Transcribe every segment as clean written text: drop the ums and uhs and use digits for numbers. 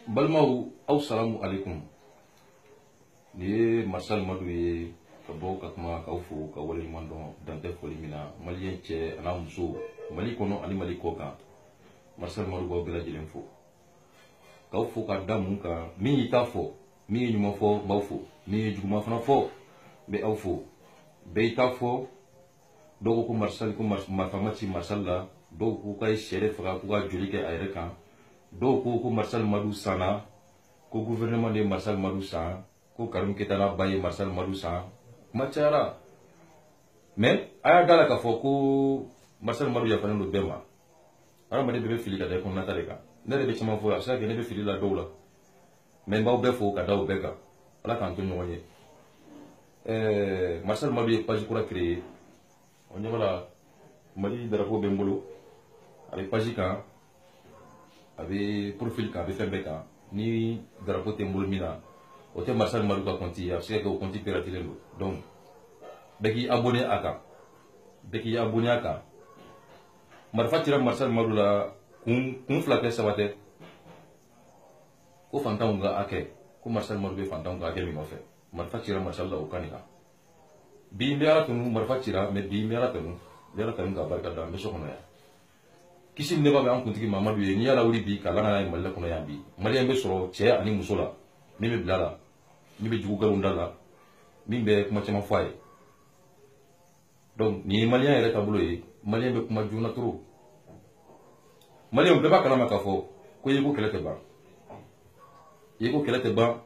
Balmaw assalamu alaikum. Ni Marcel Madou ye ka bɔ ka kuma k'aw fo ka waleɲuman dɔn dantɛ foli min na maliyɛn cɛ an'a muso Mali kɔnɔ ani Mali kɔ kan Marcel Madou b'aw bɛɛ lajɛlen fo k'aw fo ka da mun kan min y'i ta fɔ min ye ɲuman fɔ n b'aw fo min ye juguman fana fɔ n bɛ aw fo bɛɛ y'i ta fɔ dɔw ko Marcel ko marifa ma ci Marcel la dɔw ko k'a ye sɛ de faga k'u ka joli kɛ a yɛrɛ kan dɔw ko Marcel Madou sanna ko gouvernement de Marcel Madou san ko Karim Keita n'a ba ye Marcel Madou san kuma cayara mais a y'a da la k'a fɔ ko Marcel Madou yafalen don bɛɛ ma hadamaden bɛɛ bɛ fili ka da i kɔnɔnata de kan ne yɛrɛ bɛ caman fɔ a bɛ se ka kɛ ne bɛ fili la dɔw la mais n b'aw bɛɛ fo ka da o bɛɛ kan ala k'an to ɲɔgɔn ye Marcel Madou ye page kura créé o ɲɛ b'a la Mali drapeau bɛ n bolo a bɛ page kan a bɛ profil kan a bɛ fɛn bɛɛ kan ni drapeau tɛ n bolo min na o tɛ Marcel Madou ka compte ye a bɛ se ka kɛ o compte piratilen don donc bɛɛ k'i abonné a kan bɛɛ k'i abonné a kan marifa cira Marcel Madou la kun fila tɛ saba tɛ ko fantanw ka hakɛ ko Marcel Madou bɛ fantanw ka hakɛ min nɔfɛ marifa cira Marcel la o kan de kan bi n bɛ ala tanu marifa cira mais bi n bɛ ala tanu ka barika da n bɛ so kɔnɔ yan kisi ni nɛma bɛ an kuntigi Mamadu ye n'i y'a lawuli bi ka langa n'a ye Mali la kɔnɔ yan bi maliyɛn bɛ sɔrɔ cɛ ani muso la min bɛ bila la min bɛ jugu galon da la min bɛ kuma caman fɔ a ye donc nin ye maliyɛn yɛrɛ taabolo ye maliyɛn bɛ kuma joona trop maliyɛn bɛɛ b'a kalama k'a fɔ ko yeko kɛlɛ tɛ ban yeko kɛlɛ tɛ ban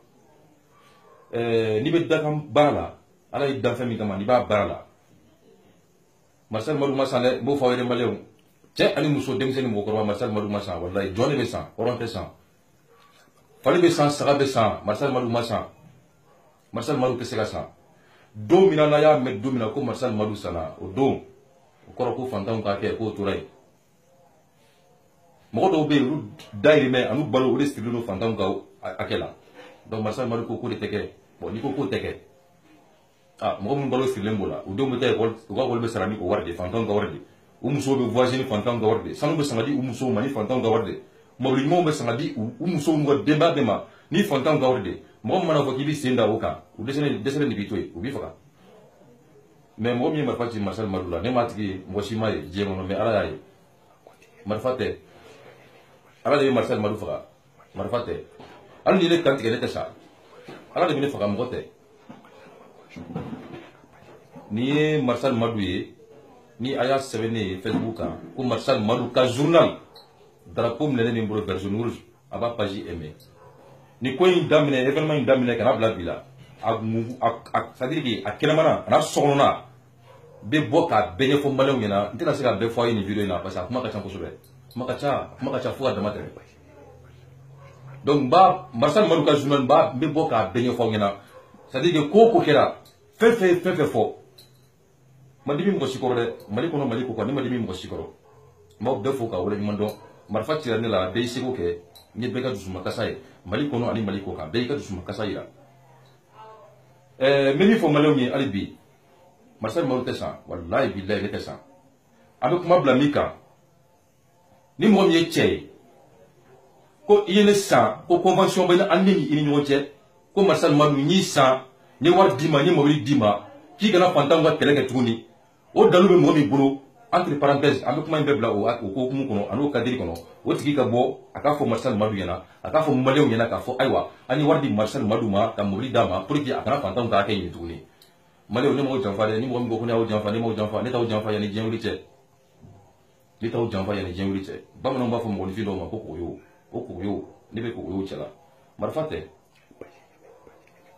n'i bɛ dakan baara la ala ye dan fɛn min kama n'i b'a baara la Marcel Madou ma san dɛ n b'o fɔ aw yɛrɛ maliyɛnw cɛ ani muso denmisɛnnin mɔgɔkɔrɔba Marcel Madou ma san walayi jɔn de bɛ san hɔrɔn tɛ san fali bɛ san saga bɛ san Marcel Madou ma san Marcel Madou tɛ se ka san don min na n'a y'a mɛn don min na ko Marcel Madou sanna o don o kɔrɔ ko fantanw k'a kɛ k'o tora yen mɔgɔ dɔw bɛ yen olu dayirimɛ ani balo o de sirilen don fantanw ka hakɛ la donc Marcel Madou ko k'o de tɛ kɛ bon n'i ko k'o tɛ kɛ mɔgɔ minnu balo sirilen b'o la u denw bɛ taa ekɔli u ka ekɔli bɛ sara ni o wari de fantanw ka wari de u musow bɛ voyager ni fantanw ka wari de sanu bɛ san ka di u musow ma ni fantanw ka wari de mɔbili ɲumanw bɛ san ka di u musow n'u ka denbaya bɛɛ ma ni fantanw ka wari de mɔgɔ min mana fɔ k'i bɛ sen da o kan u dɛsɛlen de b'i to yen u b'i faga mais mɔgɔ min ye marifa ci Marcel Madou la ne m'a tigi ye mɔgɔ si m'a ye diɲɛ kɔnɔ mais ala y'a ye marifa tɛ ala de ye Marcel Madou faga marifa tɛ hali ni ne kan tigɛ ne tɛ sa ala de bɛ ne faga mɔgɔ tɛ nin ye Marcel Madou ye ni a y'a sɛbɛn ne ye Facebook kan ko Marcel Madou ka journal drapeau minɛnen bɛ n bolo version rouge a b'a page aimé ni ko in daminɛ événement in daminɛ kana bila bi la c'est à dire que a kɛnɛmana a n'a sokɔnɔna bɛ bɔ k'a bɛɛ ɲɛfɔ maliyɛnw ɲɛna n tɛna se ka bɛɛ fɔ a ye nin video in na parce que a kuma ka ca kosɛbɛ kuma ka ca fo ka dama tɛmɛ donc Marcel Madou ka journal n bɛ bɔ k'a bɛɛ ɲɛfɔ aw ɲɛna c'est à dire que ko o ko kɛra fɛn fɛn fɔ ma dimi mɔgɔ si kɔrɔ dɛ Mali kɔnɔ Mali ko kan ne ma dimi mɔgɔ si kɔrɔ n b'aw bɛɛ fo ka waleɲuman dɔn marifa cira ne la bɛɛ y'i seko kɛ n ye bɛɛ ka dusumakasa ye Mali kɔnɔ ani Mali kɔ kan bɛɛ y'i ka dusumakasa yira n bɛ min fɔ maliyɛnw ye hali bi Marcel Madou tɛ san walayi bilayi ne tɛ san an bɛ kuma bila min kan ni mɔgɔ min ye cɛ ye ko i ye ne san ko convention bɛ an ni i ni ɲɔgɔn cɛ ko Marcel Madou n y'i san n ye wari d'i ma n ye mobili d'i ma k'i kana fantanw ka kɛlɛ kɛ tuguni o dalu bɛ mɔgɔ min bolo entre parenthèses an bɛ kuma in bɛɛ bila o hokumu kɔnɔ ani o kadiri kɔnɔ o tigi ka bɔ a k'a fɔ Marcel Madou ɲɛna a k'a fɔ maliyɛnw ɲɛna k'a fɔ ayiwa an ye wari di Marcel Madou ma ka mobili d'a ma pour que a kana fantanw ka hakɛ ɲini tuguni maliyɛnw ne m'aw janfa dɛ ni mɔgɔ min ko ko ne y'aw janfa ne m'aw janfa ne t'aw janfa yanni diɲɛ wuli cɛ ne t'aw janfa yanni diɲɛ wuli cɛ bamananw b'a fɔ mɔgɔnifin dɔw ma ko kogoyo o kogoyo ne bɛ kogoyo cɛ la marifa tɛ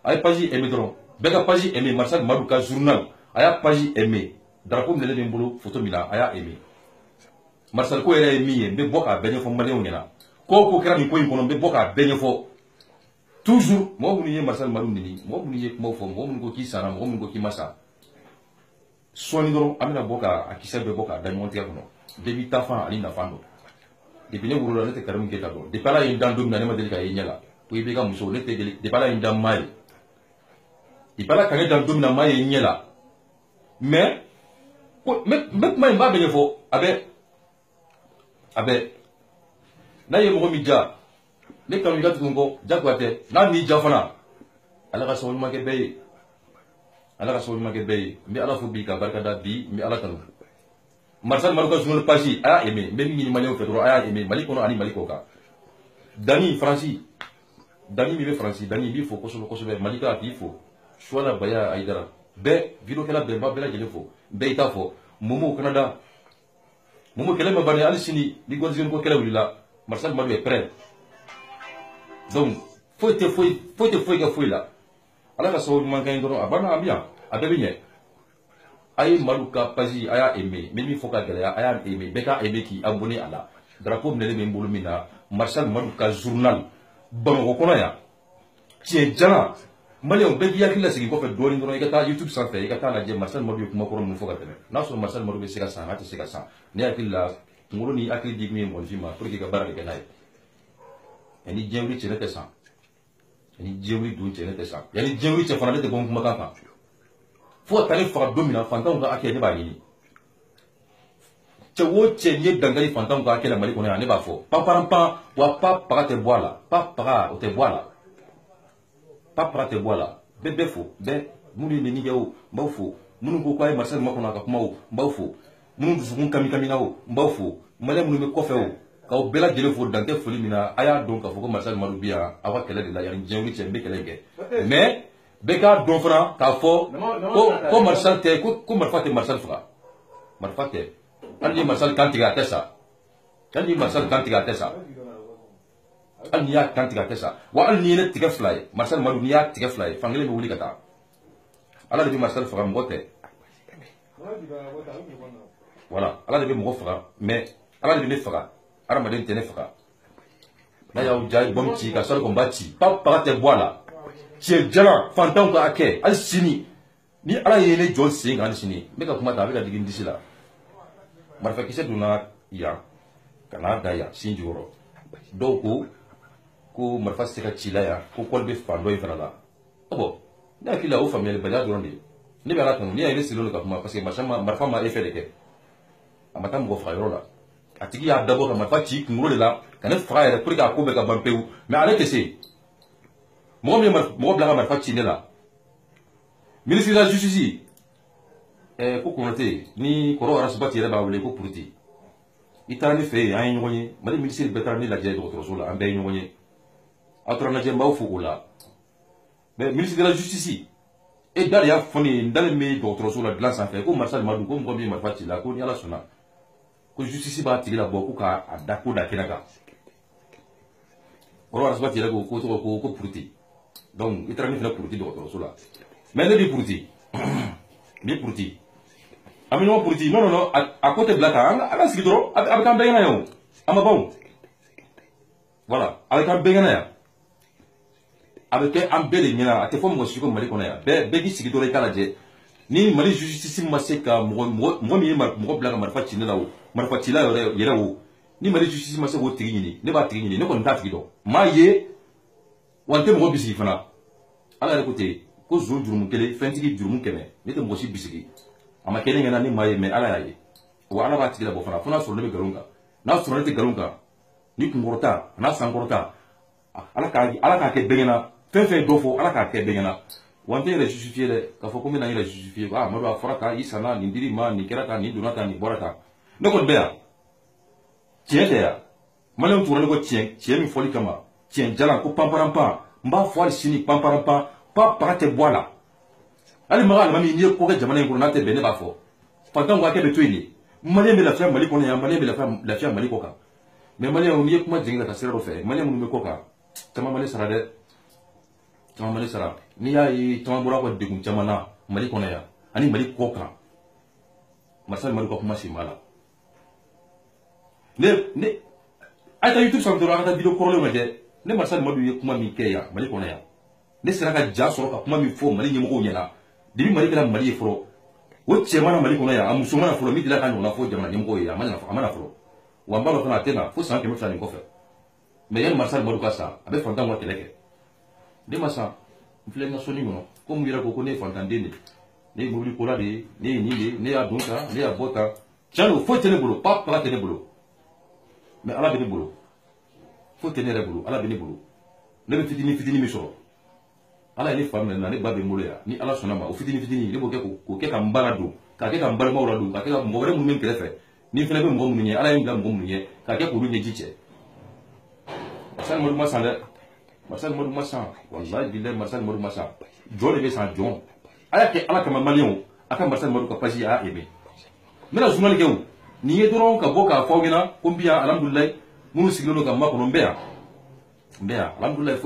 a ye page aimé dɔrɔn bɛɛ ka page aimé Marcel Madou ka journal a y'a page aimé drapeau minɛlen bɛ n bolo photo min na a y'a aimé Marcel ko yɛrɛ ye min ye n bɛ bɔ k'a bɛɛ ɲɛfɔ maliyɛnw ɲɛna ko o ko kɛra nin ko in kɔnɔ n bɛ bɔ k'a bɛɛ ɲɛfɔ toujours mɔgɔ minnu ye Marcel Madou nini mɔgɔ minnu ye kumaw fɔ mɔgɔ minnu ko k'i sanna mɔgɔ minnu ko k'i ma sa sɔɔni dɔrɔn an bɛna bɔ k'a kisɛ bɛɛ bɔ k'a da ɲɔgɔn tigɛ kɔnɔ depuis tafan ani nafan dɔn depuis ne wolola ne tɛ Karim Keita dɔn depuis ala ye n dan don min na ne ma deli k'a ye ɲɛ la ko i b'i ka muso ne tɛ deli depuis ala ye n dan maa ye depuis ala ka ne dan don min na maa ye ɲɛ la mais ko n bɛ kuma in n b'a bɛɛ ɲɛfɔ a bɛ n'a ye mɔgɔ min ja ne kanu i ka tugu n kɔ jagoya tɛ n'a n'i ja fana ala ka sababu ɲuman kɛ bɛɛ ye ala ka sababu ɲuman kɛ bɛɛ ye n bɛ ala fo bi ka barika da bi n bɛ ala kanu Marcel Marouka journal page a y'a aimé n bɛ min ɲini maliyɛnw fɛ dɔrɔn a y'a aimé Mali kɔnɔ ani Mali kɔ kan Dani Faransi Dani min bɛ Faransi Dani n b'i fo kosɛbɛ kosɛbɛ Malika a k'i fo Suwala Baya Ayidara bɛɛ vidéokɛla bɛɛ n b'a bɛɛ lajɛlen fo bɛɛ i t'a fɔ Momo Canada Momo kɛlɛ ma ban hali sini ni Gonzini ko kɛlɛ wulila Marcel Marou est prêt donc foyi tɛ foyi kɛ foyi la ala ka sababu ɲuman kɛ dɔrɔn a banna an bɛ yan a bɛɛ bɛ ɲɛ a ye Marou ka page a y'a aimé n bɛ min fɔ ka gɛlɛya a y'a aimé bɛɛ k'a aimé k'i abonné a la drapeau minɛlen bɛ n bolo min na Marcel Marou ka journal Bamakɔ kɔnɔ yan tiɲɛ jala maliyɛnw bɛɛ k'i hakili lasegin kɔfɛ dɔɔnin dɔrɔn i ka taa YouTube sanfɛ i ka taa lajɛ Marcel Marou ye kuma kɔrɔ min fɔ ka tɛmɛ n'a sɔrɔ Marcel Marou bɛ se ka san n'a tɛ se ka san ne hakili la kunkolo ni hakili di min ye mɔgɔnifin ma pour que i ka baara kɛ n'a ye ni diɲɛ wuli cɛ ne tɛ san ni diɲɛ wuli dun cɛ ne tɛ san yanni diɲɛ wuli cɛ fana ne tɛ bɔ n kumakan kan fo ka taa ne faga don min na fantanw ka hakɛ ne b'a ɲini cɛ o cɛ n'i ye dankari fantanw ka hakɛ la Mali kɔnɔ yan ne b'a fɔ panparanpan wa papaga tɛ bɔ a la papaga o tɛ bɔ a la papaga tɛ bɔ a la bɛɛ fo bɛɛ minnu ye nin kɛ o n b'aw fo minnu ko k'a ye Marcel makɔnɔ a ka kuma o n b'aw fo minnu dusukun kami-kamina o n b'aw fo maliyɛn minnu bɛ kɔfɛ o k'aw bɛɛ lajɛlen fo dan tɛ foli min na a y'a dɔn k'a fɔ ko Marcel Marou bi yan aw ka kɛlɛ de la yanni diɲɛ wuli cɛ n bɛ kɛlɛ in kɛ mais bɛɛ k'a dɔn fana k'a fɔ ko Marcel tɛ ko marifa tɛ Marcel faga marifa tɛ hali ni Marcel kan tigɛ a tɛ sa hali ni Marcel kan tigɛ a tɛ sa hali n'i y'a kan tigɛ a tɛ sa wa hali n'i ye ne tigɛ fila ye Marcel Marou n'i y'a tigɛ fila ye fankelen bɛ wuli ka taa ala de bɛ Marcel faga mɔgɔ tɛ voilà ala de bɛ mɔgɔ faga mais ala de bɛ ne faga adamaden tɛ ne faga n'a y'aw ja bɔm ci ka sɔrɔ ko n b'a ci papaga tɛ bɔ a la cɛ jala fantanw ka hakɛ hali sini ni ala ye ne jɔ sen kan hali sini n bɛ ka kuma ta a bɛ ka digi n disi la marifakisɛ donna yan ka n'a da yan sin jukɔrɔ dɔw ko marifa tɛ se ka ci la yan ko kɔli bɛ fan dɔ in fana la bon ne hakili la o faamuyalibaliya dɔrɔn de ye ne bɛ ala kanu ne y'a ye ne sigilen don ka kuma parce que marifa ma effet de kɛ a ma taa mɔgɔ faga yɔrɔ la a tigi y'a dabɔ ka marifa ci kunkolo de la ka ne faga yɛrɛ pour que a ko bɛɛ ka ban pewu mais ale tɛ se mɔgɔ min ye mɔgɔ bila ka marifa ci ne la ministre de la justice ko Konate ni kɔrɔ Arasibati yɛrɛ b'a wele ko Puruti i taara ne fɛ yen an ye ɲɔgɔn ye Mali ministre bɛɛ taara ne lajɛ dɔgɔtɔrɔso la an bɛɛ ye ɲɔgɔn ye aw taara lajɛ n b'aw fo o la mais ministre de la justice e da de y'a fɔ ne ye n dalen bɛ dɔgɔtɔrɔso la dilan sanfɛ ko Marcel Marou ko mɔgɔ min ye marifa ci la ko ni ala sɔnna ko justice b'a tigi labɔ ko k'a da ko da kɛnɛ kan kɔrɔ Arasibati yɛrɛ ko tɔgɔ ko Puruti donc i taara ne fana Puruti dɔgɔtɔrɔso la mais ne di Puruti n bɛ Puruti an bɛ ɲɔgɔn Puruti non a ko tɛ bila kan an ka sigi dɔrɔn a bɛ k'an bɛɛ ɲɛna yan o a ma ban o voilà a bɛ k'an bɛɛ ɲɛna yan a bɛ kɛ an bɛɛ de ɲɛna a tɛ fɔ mɔgɔ si ko Mali kɔnɔ yan bɛɛ k'i sigi dɔrɔn i k'a lajɛ ni Mali justice ma se ka mɔgɔ min ye mɔgɔ bila ka marifa ci ne la o marifa cila yɛrɛ o ni Mali justice ma se k'o tigi ɲini ne b'a tigi ɲini ne kɔni t'a tigi dɔn maa ye wa n tɛ mɔgɔ bisigi fana ala yɛrɛ ko ten ko zon jurumu kelen fɛntigi jurumu 100 ne tɛ mɔgɔ si bisigi a ma kɛ ne ɲɛna ni maa ye mais ala y'a ye wa ala b'a tigi labɔ fana fo n'a sɔrɔ ne bɛ nkalon kan n'a sɔrɔ ne tɛ nkalon kan ni kunkɔrɔta a n'a sankɔrɔta ala k'a kɛ bɛɛ ɲɛna fɛn fɛn dɔ fɔ ala k'a kɛ bɛɛ ɲɛna wa n tɛ yɛrɛ justifier dɛ k'a fɔ ko n bɛna n yɛrɛ justifier Amadu a fɔra tan i sanna nin dir'i ma nin kɛra tan nin donna tan nin bɔra tan ne kɔni bɛ yan tiɲɛ tɛ yan maliyɛnw tugura ne ko tiɲɛ min fɔli kama tiɲɛ jalan ko panparanpan n b'a fɔ hali sini panparanpan papaga tɛ bɔ a la hali maga alimami n'i ye ko kɛ jamana in kɔnɔ n'a tɛ bɛn ne b'a fɔ fantanw ka hakɛ bɛ to yen de maliyɛn bɛ lafiya Mali kɔnɔ yan maliyɛn bɛ lafiya Mali kɔ kan mais maliyɛnw n'i ye kuma jigin ka taa sira dɔ fɛ maliyɛn minnu bɛ kɔ kan caman ma ne sara dɛ caman ma ne sara n'i y'a ye caman bɔra ka degun caman na Mali kɔnɔ yan ani Mali kɔ kan Marcel Marou ka kuma sen b'a la a ye taa YouTube sanfɛ dɔrɔn a ka taa vidéo kɔrɔlenw lajɛ ne Marcel Marou ye kuma min kɛ yan Mali kɔnɔ yan ne sera ka ja sɔrɔ ka kuma min fɔ Mali ɲɛmɔgɔw ɲɛna depuis Mali kɛra Mali ye fɔlɔ o cɛ mana Mali kɔnɔ yan a muso mana fɔlɔ min delila ka ɲɔgɔnna fɔ jamana ɲɛmɔgɔw ye a ma na fɔlɔ wa n b'a dɔn fana a tɛ na fo san 200 nin kɔfɛ mais yanni Marcel Marou ka sa a bɛ fantanw ka kɛlɛ kɛ ne ma sa n filɛ n ka sɔnni kɔnɔ ko mun yɛrɛ ko ne ye fantanden de ne ye mobili kola de ye ne ye nin de ye ne y'a don tan ne y'a bɔ tan tiɲɛ don foyi tɛ ne bolo papaga tɛ ne bolo mais ala bɛ ne bolo faut tenir le boulot ala bene boulot ne be fitini mi soro ala ni fam na ne ba be molo ya ni ala sona ma o fitini ne bo ke ko ke ka mbara do ka ke ka mbara ma wala do ka ke ka mo wala mu men krefe ni fene be mo mu nye ala yin ga mo mu nye ka ke ko ru nye jiche Marcel Modou Massa Marcel Modou Massa wallahi billahi Marcel Modou Massa jole be san jon ala ka malion aka Marcel Modou ka pasi a ebe mena journal ke o ni ye doron ka boka fawgina ko biya alhamdulillah munu siglo ka ma ko mbeya alhamdulillah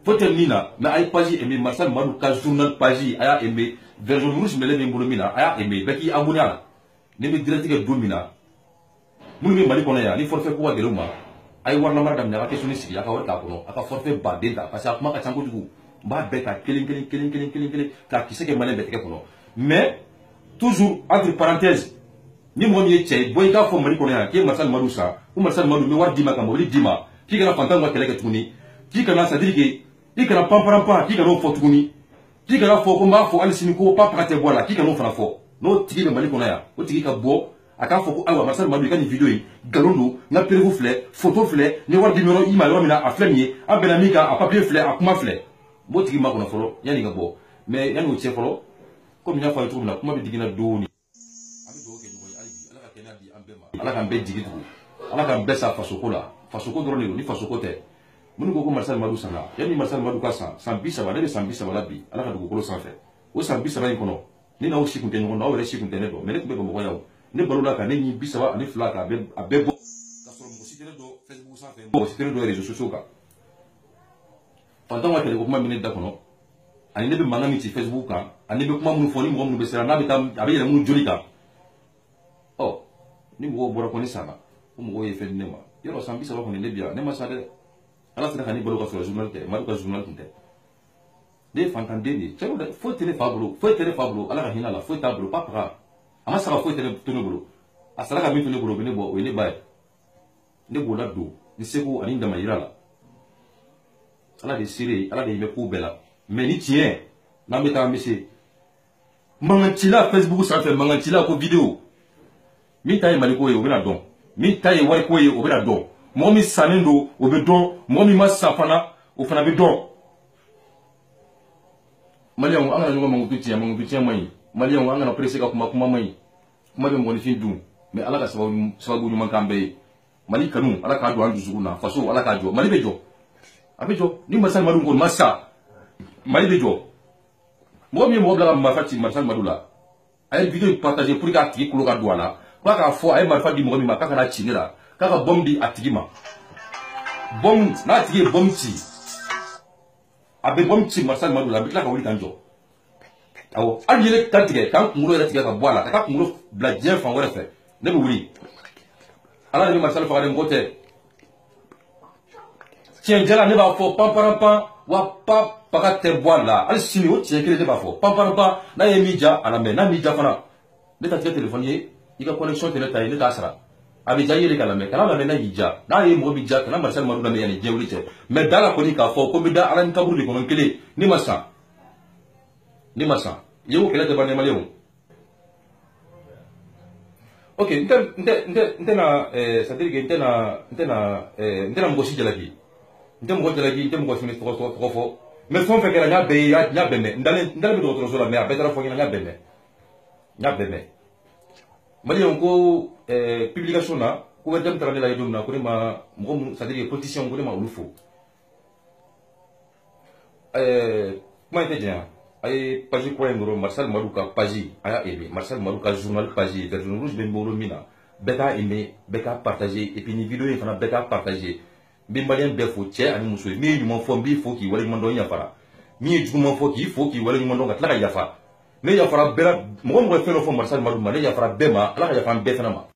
fote nina mais ay pasi ebe Marcel Modou ka journal pasi aya ebe version rouge mele be mbolo mina aya ebe beki abonné ala ne be direct ke domina munu me mali kono ya ni forfait ko wa geluma ay warna mara dam nyaka kesuni sigi aka warka kono aka forfait ba denta parce que akuma ka chango dugu ba beta kelin ka kiseke malen bete kono mais toujours entre parenthèses ni mo mi tche boy ka fo mari kono ya ke Marcel Modou sa ou Marcel Modou mi war dima ka mo li dima ki kana fantan wa keleke tuni ki kana sadiri ke ki kana pamparampa ki kana fo tuni ki kana fo ko ma fo al sini ko pa prate bola ki kana fo na fo no tigi be mali kono ya o tigi ka bo aka fo ko awa Marcel Modou ka ni video yi galondo na perego flé photo flé ni war dimero ima yo mina a flé a benamika a papier flé a kuma flé bo tigi ma kono folo yani ga bo mais yani o che folo comme nya fa tout na kuma be digina doni abi do ke jogo ali ala ka kena di ambema ala ka be digi tout ala ka be sa fasoko la fasoko dro ni fasoko te munu ko Marcel Modou sana yani Marcel Modou ka san bisa ba ne san bisa wala bi ala ka do ko san fe o san bisa ba kono ni na o shikunte ni ngono o re shikunte ne do mais ne ko be mo yawo ne balola ka ne ni bisa ani fla ka be abebo ka soro mo sitene do Facebook sa fe mo sitene do réseaux sociaux ka fantan wa tele ko kuma mine da kono ani ne be mangami ti Facebook ka ani be kuma mun foni mo mun be sera na be tam abe mun joli ka oh ni mo bora ko ni sana o mo ye fe ne ma yoro san bisa ko ne le bia ne ma sa de ala sera ni balo ka so journal te ma ko journal te de fantan de ni chelo de faut tele fablo ala ka hina la faut tablo papa ama saka fo tele tono bolo asala ka mi tono bolo bene bo ne bay ne bo la do ni seko ani ndama yirala ala de sire ala de me ko bela mais ni tien na meta mesi mangantila Facebook sa fe mangantila ko vidéo mi tay maliko ye o bena don mi tay war ko ye o bena don mo mi sanendo o be don mo mi masafana o fana be don malion anga ngo mangutu tien mai malion anga na presse ka kuma mai kuma be ngoni fin dum mais ala ka sababu nyuma kambe mali kanu ala ka do andu zuguna faso ala ka jo mali be jo abejo ni Marcel Modou ngol massa mali be jo mo mi mo bla ma fati Marcel Modou la ay vidéo partager pour ka tigi kulo ka do ala ko ka fo ay ma fadi mo mi ma ka na chinira ka ka bombi atigi ma bom na tigi bomti abe bomti Marcel Modou la bi ka wuli kanjo awo aliyele tantige kan kulo yɛrɛ tigɛ ka bɔ a la ka taa kulo bila diɲɛ fan wɛrɛ fɛ ne bɛ wuli ala ni Marcel fagalen ko tɛ tiɲɛ jala ne b'a fɔ panparanpan wa pa paga tɛ bɔ a la hali sini o tiɲɛ kelen ne b'a fɔ panparanpan n'a ye min ja a lamɛn n'a m'i ja fana ne ta tigɛ telefɔni ye i ka connexion tɛ ne ta ye ne t'a sara a bɛ ja i yɛrɛ ka lamɛn kana lamɛn n'a y'i ja n'a ye mɔgɔ min ja kana Marcel Modou lamɛn yanni diɲɛ wuli cɛ mais da la kɔni k'a fɔ ko n bɛ da ala ni kaburu de kɔnɔ kelen ne ma san yego kele te bane maleo ok ntena c'est-à-dire que ntena mgosi jalaki ntena mgosi ni toko mais fon fe kera nya bemme ndale do tro sola mais abetara fo nya bemme maleo ko publication na ko wedam tra la yidum na ko ma mo c'est-à-dire politicien ko ma ulufo comment était bien ay page ko ngoro Marcel Modou ka page aya ebe Marcel Modou ka journal page version rouge ben bolo mina beta aimé beta partager et puis ni vidéo e fana beta partager be malien be fo che ani muso mi ñu mo fo bi fo ki wala ñu ndo yafara mi ju mo fo ki wala ñu ndo ka yafa me yafara bela mo mo fe no fo Marcel Modou ma le yafara be ma ala ka yafa be fana ma